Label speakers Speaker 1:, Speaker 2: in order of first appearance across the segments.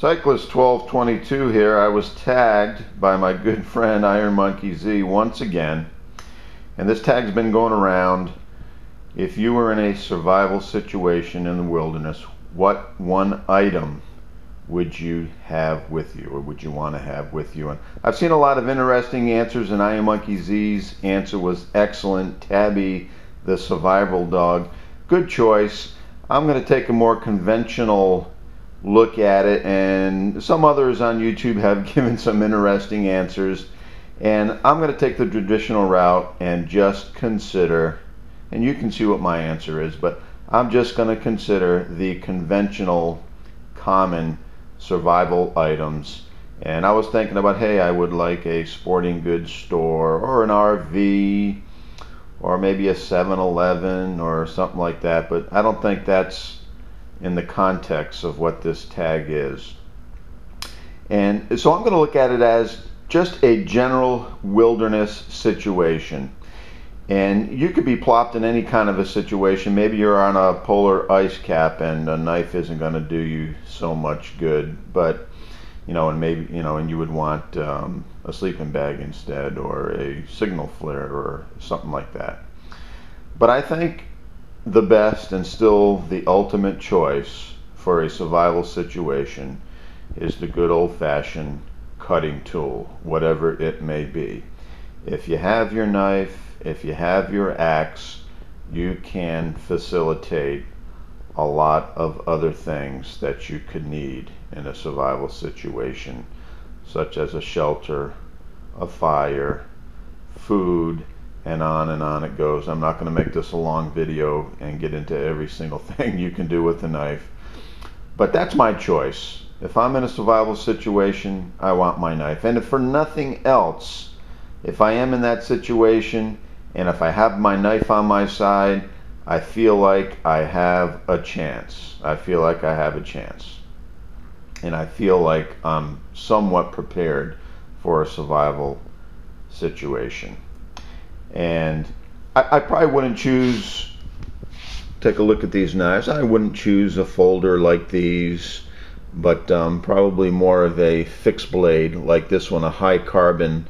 Speaker 1: Cyclist 1222 here. I was tagged by my good friend Iron Monkey Z once again, and this tag's been going around. If you were in a survival situation in the wilderness, what one item would you have with you, or would you want to have with you? And I've seen a lot of interesting answers, and Iron Monkey Z's answer was excellent. Tabby, the survival dog, good choice. I'm going to take a more conventional look at it, and some others on YouTube have given some interesting answers, and I'm going to take the traditional route and just consider, and you can see what my answer is, but I'm just going to consider the conventional common survival items. And I was thinking about, hey, I would like a sporting goods store or an RV or maybe a 7-Eleven or something like that, but I don't think that's in the context of what this tag is. And so I'm going to look at it as just a general wilderness situation. And you could be plopped in any kind of a situation. Maybe you're on a polar ice cap and a knife isn't going to do you so much good, but and maybe and you would want a sleeping bag instead, or a signal flare or something like that. But I think the best and still the ultimate choice for a survival situation is the good old-fashioned cutting tool, whatever it may be. If you have your knife, if you have your axe, you can facilitate a lot of other things that you could need in a survival situation, such as a shelter, a fire, food, and on it goes. I'm not going to make this a long video and get into every single thing you can do with a knife, but that's my choice. If I'm in a survival situation, I want my knife. And if for nothing else, if I am in that situation and if I have my knife on my side, I feel like I have a chance. I feel like I have a chance. And I feel like I'm somewhat prepared for a survival situation. And I probably wouldn't choose, take a look at these knives, I wouldn't choose a folder like these, but probably more of a fixed blade like this one, a high carbon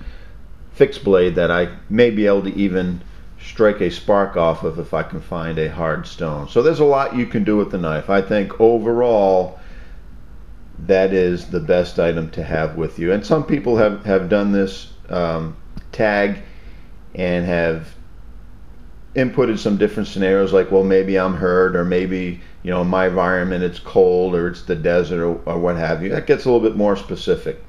Speaker 1: fixed blade that I may be able to even strike a spark off of if I can find a hard stone. So there's a lot you can do with the knife. I think overall that is the best item to have with you. And some people have done this tag and have inputted some different scenarios, like, well, maybe I'm hurt, or maybe in my environment it's cold, or it's the desert, or what have you. That gets a little bit more specific.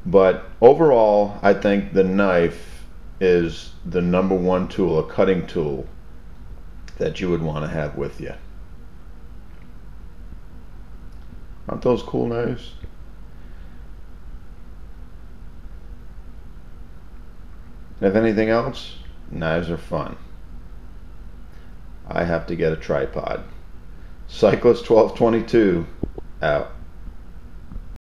Speaker 1: But overall, I think the knife is the number one tool, a cutting tool, that you would want to have with you. Aren't those cool knives? If anything else, knives are fun. I have to get a tripod. Cyclist 1222 out.